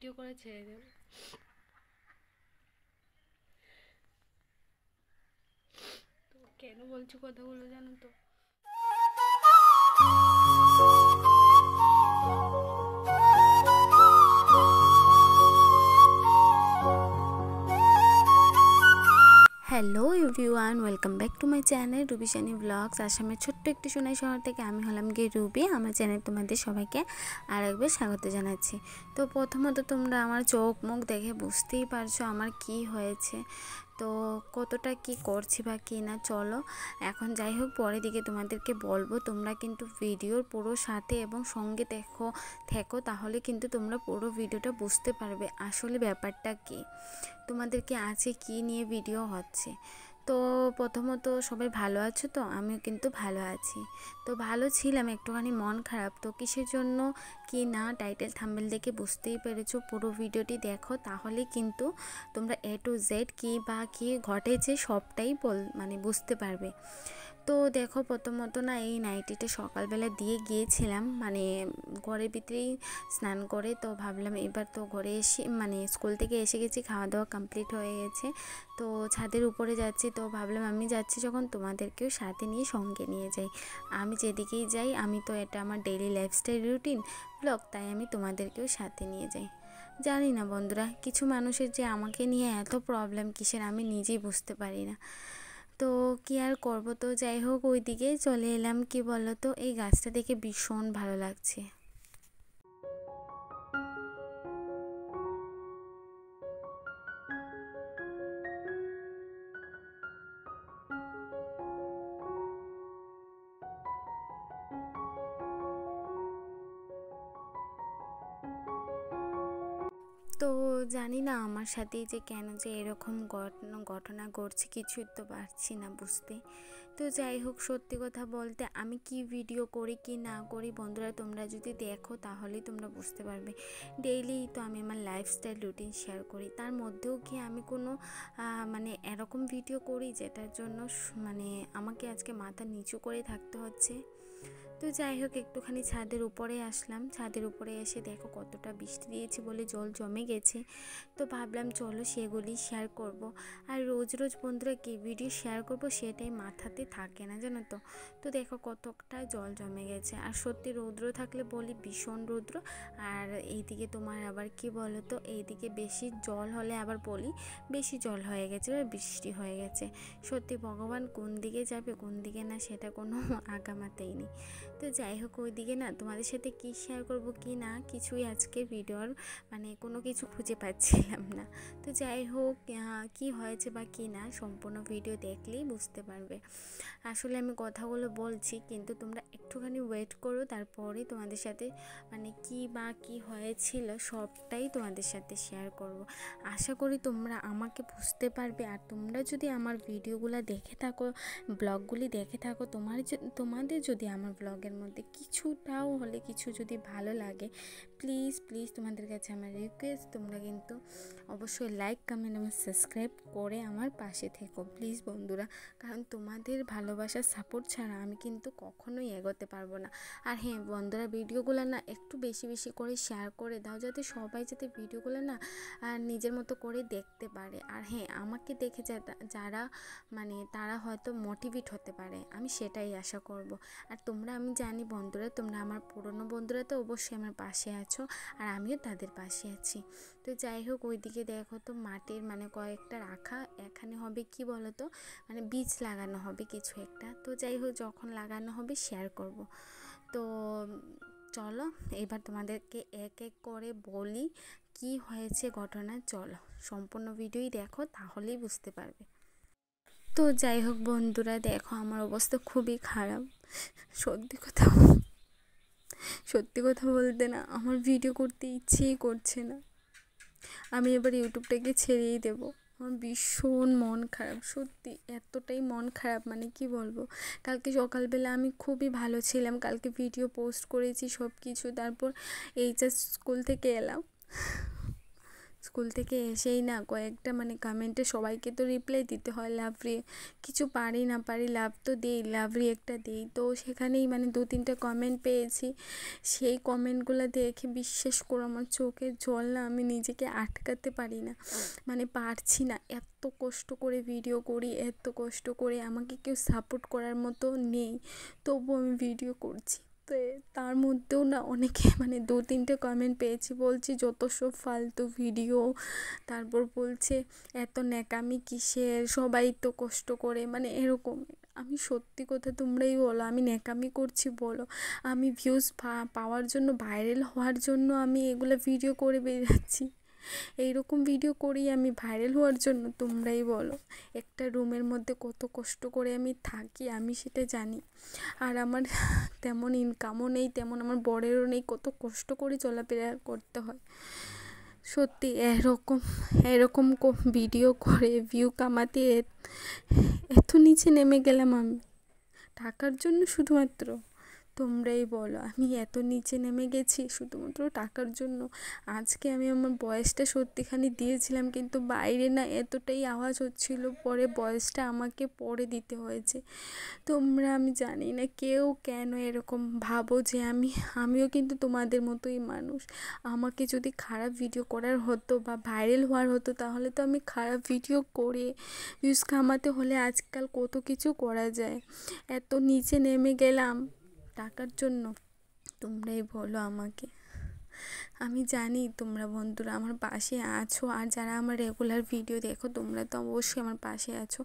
Video করে ছেড়ে দেব। তো কেন বলছি কথাগুলো জানো তো? Hello everyone, welcome back to my channel Ruby Sunny vlogs. আসামের ছোট্ট একটি সোনাই শহর থেকে আমি হলাম গিয়ে রুবি। আমার চ্যানেল তোমাদের সবাইকে আরেকবার স্বাগত জানাচ্ছি। তো প্রথমত তোমরা আমার চোখ মুখ দেখে বুঝতেই পারছো আমার কি হয়েছে, তো কতটা কি করছি বা কি না। চলো এখন যাই হোক পরের দিকে তোমাদেরকে বলবো। তোমরা কিন্তু ভিডিওর পুরো সাথে এবং সঙ্গে থেকো, তাহলে কিন্তু তোমরা পুরো ভিডিওটা বুঝতে পারবে আসলে ব্যাপারটা কী, তোমাদেরকে আছে কি নিয়ে ভিডিও হচ্ছে। তো প্রথমত সবাই ভালো আছো তো? আমিও কিন্তু ভালো আছি। তো ভালো ছিলাম, একটুখানি মন খারাপ। তো কিসের জন্য কি না টাইটেল থাম্বনেল দেখে বুঝতেই পেরেছো। পুরো ভিডিওটি দেখো, তাহলে কিন্তু তোমরা A to Z কী বা কী ঘটেছে সবটাই বুঝতে পারবে। তো দেখো প্রথমত না এই নাইটিটা সকালবেলা দিয়ে গিয়েছিলাম, ঘরের ভিতরেই স্নান করে। তো ভাবলাম এবার তো ঘরে এসে স্কুল থেকে এসে গেছি, খাওয়া দাওয়া কমপ্লিট হয়ে গেছে, তো ছাদের উপরে যাচ্ছি। তো ভাবলাম আমি যাচ্ছি যখন তোমাদেরকেও সাথে নিয়ে সঙ্গে নিয়ে যাই। আমি যেদিকেই যাই, আমি তো এটা আমার ডেইলি লাইফস্টাইল রুটিন ব্লগ, তাই আমি তোমাদেরকেও সাথে নিয়ে যাই। জানি না বন্ধুরা, কিছু মানুষের যে আমাকে নিয়ে এত প্রবলেম কিসের আমি নিজেই বুঝতে পারি না। তো কি আর করবো, তো যাই হোক ওই দিকে চলে এলাম। কি বলো তো, এই গাছটা দেখে ভীষণ ভালো লাগছে। তো জানি না আমার সাথেই যে কেন যে এরকম ঘটনা ঘটছে, কিছুই তো পারছি না বুঝতে। তো যাই হোক, সত্যি কথা বলতে আমি কি ভিডিও করি কি না করি বন্ধুরা, তোমরা যদি দেখো তাহলেই তোমরা বুঝতে পারবে। ডেইলি তো আমি আমার লাইফস্টাইল রুটিন শেয়ার করি, তার মধ্যেও কি আমি কোনো এরকম ভিডিও করি যেটার জন্য আমাকে আজকে মাথা নিচু করে থাকতে হচ্ছে। তো যাই হোক একটুখানি ছাদের উপরে আসলাম। ছাদের উপরে এসে দেখো কতটা বৃষ্টি দিয়েছে বলে জল জমে গেছে। তো ভাবলাম চলো সেগুলি শেয়ার করব। আর রোজ রোজ বন্ধুরা কি ভিডিও শেয়ার করব সেটাই মাথাতে থাকে না, জানো তো। তো দেখো কতটা জল জমে গেছে। আর সত্যি রৌদ্র থাকলে বলি ভীষণ রৌদ্র, আর এইদিকে তোমার আবার কি বলো তো, এইদিকে বেশি জল হলে আবার বলি বেশি জল হয়ে গেছে বা বৃষ্টি হয়ে গেছে। সত্যি ভগবান কোন দিকে যাবে কোন দিকে না সেটা কোনো আগামাতেই নেই। তো যাই হোক ওইদিকে না তোমাদের সাথে কি শেয়ার করব কি না কিছুই আজকে ভিডিওর কোনো কিছু খুঁজে পাচ্ছিলাম না। তো যাই হোক কি হয়েছে বা কি না সম্পূর্ণ ভিডিও দেখলেই বুঝতে পারবে। আসলে আমি কথাগুলো বলছি কিন্তু তোমরা একটুখানি ওয়েট করো, তারপরে তোমাদের সাথে কি বা কি হয়েছিল সবটাই তোমাদের সাথে শেয়ার করব। আশা করি তোমরা আমাকে বুঝতে পারবে। আর তোমরা যদি আমার ভিডিওগুলো দেখে থাকো, ব্লগগুলি দেখে থাকো, তোমাদের যদি আমার ব্লগের মধ্যে কিছুটাও হলে কিছু যদি ভালো লাগে, প্লিজ প্লিজ তোমাদের কাছে আমার রিকোয়েস্ট, তোমরা কিন্তু অবশ্যই লাইক কমেন্ট এবং সাবস্ক্রাইব করে আমার পাশে থেকো প্লিজ বন্ধুরা। কারণ তোমাদের ভালোবাসার সাপোর্ট ছাড়া আমি কিন্তু কখনোই এগোতে পারবো না। আর হ্যাঁ বন্ধুরা, ভিডিওগুলো না একটু বেশি বেশি করে শেয়ার করে দাও, যাতে সবাই যাতে ভিডিওগুলো না নিজের মতো করে দেখতে পারে। আর হ্যাঁ আমাকে দেখে যারা তারা হয়তো মোটিভেট হতে পারে, আমি সেটাই আশা করব। আর তোমরা, আমি জানি বন্ধুরা তোমরা আমার পুরনো বন্ধুরা তো অবশ্যই আমার পাশে আছো, আর আমিও তাদের পাশে আছি। তো যাই হোক ওইদিকে দেখো তো মাটির কয়েকটা রাখা, এখানে হবে কি বলো তো বীজ লাগানো হবে কিছু একটা। তো যাই হোক যখন লাগানো হবে শেয়ার করব। তো চলো এবার তোমাদেরকে এক এক করে বলি কি হয়েছে ঘটনা। চলো সম্পূর্ণ ভিডিওই দেখো, তাহলেই বুঝতে পারবে। তো যাই হোক বন্ধুরা দেখো আমার অবস্থা খুবই খারাপ। সত্যি কথা বলতে না আমার ভিডিও করতে ইচ্ছেই করছে না। আমি এবার ইউটিউবটাকে ছেড়েই দেবো। আমার ভীষণ মন খারাপ, সত্যি এতটাই মন খারাপ কি বলবো। কালকে সকালবেলা আমি খুবই ভালো ছিলাম, কালকে ভিডিও পোস্ট করেছি সব কিছু। তারপর এই জাস্ট স্কুল থেকে এলাম, স্কুল থেকে এসেই না কয়েকটা মানে কমেন্টে সবাইকে তো রিপ্লাই দিতে হয়, লাভ কিছু পারি না পারি লাভ তো দিই, লাভ একটা দিই। তো সেখানেই মানে 2-3টা কমেন্ট পেয়েছি। সেই কমেন্টগুলো দেখে বিশ্বাস করো আমার চোখের জল না, আমি নিজেকে আটকাতে পারি না, মানে পারছি না। এত কষ্ট করে ভিডিও করি, এত কষ্ট করে আমাকে কেউ সাপোর্ট করার মতো নেই, তবু আমি ভিডিও করছি। তো তার মধ্যেও না অনেকে মানে 2-3টে কমেন্ট পেয়েছি, বলছি যত সব ফালতু ভিডিও, তারপর বলছে এত ন্যাকামি কিসের, সবাই তো কষ্ট করে, মানে এরকম। আমি সত্যি কথা তোমরাই বলো, আমি ন্যাকামি করছি বলো? আমি ভিউজ পাওয়ার জন্য, ভাইরাল হওয়ার জন্য আমি এগুলো ভিডিও করে বেরাচ্ছি? এইরকম ভিডিও করি আমি ভাইরাল হওয়ার জন্য? তোমরাই বলো। একটা রুমের মধ্যে কত কষ্ট করে আমি থাকি আমি সেটা জানি। আর আমার তেমন ইনকামও নেই, তেমন আমার বরেরও নেই, কত কষ্ট করে চলাফেরা করতে হয়। সত্যি এরকম এরকম ভিডিও করে ভিউ কামাতে এত নিচে নেমে গেলাম আমি টাকার জন্য শুধুমাত্র? তোমরাই বলো, আমি এত নিচে নেমে গেছি শুধুমাত্র টাকার জন্য? আজকে আমি আমার ভয়েসটা সত্যিখানি দিয়েছিলাম, কিন্তু বাইরে না এতটাই আওয়াজ হচ্ছিল, পরে ভয়েসটা আমাকে পরে দিতে হয়েছে। তোমরা, আমি জানি না কেউ কেন এরকম ভাবো যে আমিও কিন্তু তোমাদের মতোই মানুষ। আমাকে যদি খারাপ ভিডিও করার হতো বা ভাইরাল হওয়ার হতো, তাহলে তো আমি খারাপ ভিডিও করে ভিউজ কামাতে হলে আজকাল কত কিছু করা যায়। এত নিচে নেমে গেলাম টাকার জন্য? তোমরাই বলো আমাকে। আমি জানি তোমরা বন্ধুরা আমার পাশে আছো, আর যারা আমার রেগুলার ভিডিও দেখো তোমরা তো অবশ্যই আমার পাশে আছো।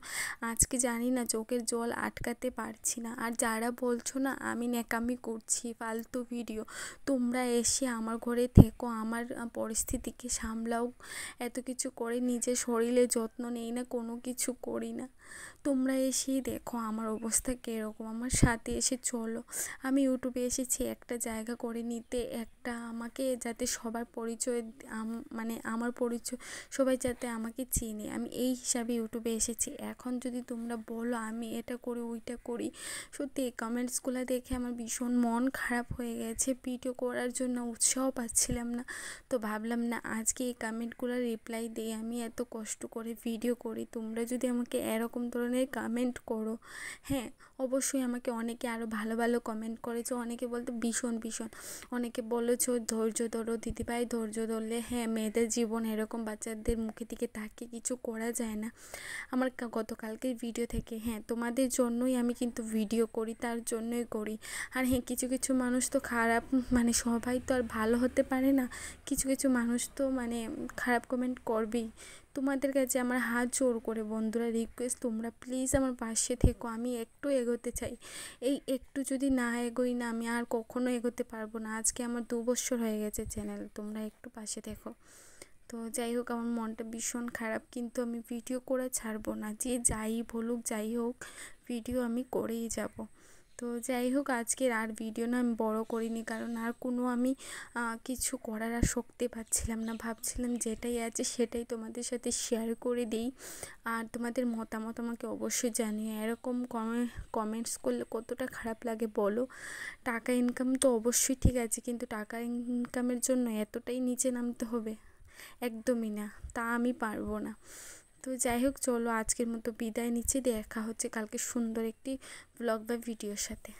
আজকে জানি না চোখের জল আটকাতে পারছি না। আর যারা বলছো না আমি ন্যাকামি করছি, ফালতু ভিডিও, তোমরা এসে আমার ঘরে থেকো, আমার পরিস্থিতিকে সামলাও। এত কিছু করে নিজের শরীরে যত্ন নেই না, কোনো কিছু করি না। তোমরা এসেই দেখো আমার অবস্থা কীরকম, আমার সাথে এসে চলো। আমি ইউটিউবে এসেছি একটা জায়গা করে নিতে, একটা আমাকে যাতে সবার পরিচয়, মানে আমার পরিচয় সবাই যাতে আমাকে চিনে, আমি এই হিসাবে ইউটিউবে এসেছি। এখন যদি তোমরা বলো আমি এটা করি ওইটা করি, সত্যি এই কমেন্টসগুলো দেখে আমার ভীষণ মন খারাপ হয়ে গেছে, ভিডিও করার জন্য উৎসাহ পাচ্ছিলাম না। তো ভাবলাম না আজকে এই কমেন্টগুলো রিপ্লাই দিই, আমি এত কষ্ট করে ভিডিও করি, তোমরা যদি আমাকে এরকম ধরনের কমেন্ট করো। হ্যাঁ, অবশ্যই আমাকে অনেকে আরও ভালো ভালো কমেন্ট করেছে, অনেকে বলতে ভীষণ ভীষণ, অনেকে বলেছো ধৈর্য ধরো দিদিভাই, ধৈর্য ধরলে হ্যাঁ মেয়েদের জীবন এরকম, বাচ্চাদের মুখের দিকে তাকিয়ে কিছু করা যায় না। আমার গতকালকের ভিডিও থেকে, হ্যাঁ তোমাদের জন্যই আমি কিন্তু ভিডিও করি, তার জন্যই করি। আর হ্যাঁ কিছু কিছু মানুষ তো খারাপ, মানে সবাই তো আর ভালো হতে পারে না, কিছু কিছু মানুষ তো মানে খারাপ কমেন্ট করবেই। তোমাদের কাছে আমার হাত জোর করে বন্ধুরা রিকোয়েস্ট, তোমরা প্লিজ আমার পাশে থেকো, আমি একটু এগোতে চাই। এই একটু যদি না এগোই না, আমি আর কখনো এগোতে পারবো না। আজকে আমার 2 বছর হয়ে গেছে চ্যানেল, তোমরা একটু পাশে থেকো। তো যাই হোক, আমার মনটা ভীষণ খারাপ, কিন্তু আমি ভিডিও করে ছাড়বো না, যে যাই বলুক যাই হোক ভিডিও আমি করেই যাব। তো যাই হোক, আজকের আর ভিডিও না আমি বড় করিনি, কারণ আর কোনো আমি কিছু করার আর শক্তি পাচ্ছিলাম না। ভাবছিলাম যেটাই আছে সেটাই তোমাদের সাথে শেয়ার করে দিই। আর তোমাদের মতামত আমাকে অবশ্যই জানিও, এরকম কমেন্টস করলে কতটা খারাপ লাগে বলো? টাকা ইনকাম তো অবশ্যই ঠিক আছে, কিন্তু টাকা ইনকামের জন্য এতটাই নিচে নামতে হবে? একদমই না, তা আমি পারবো না। তো যাই হোক, চলো আজকের মতো বিদায় নিচ্ছি, দেখা হচ্ছে কালকে সুন্দর একটি ব্লগ বা ভিডিওর সাথে।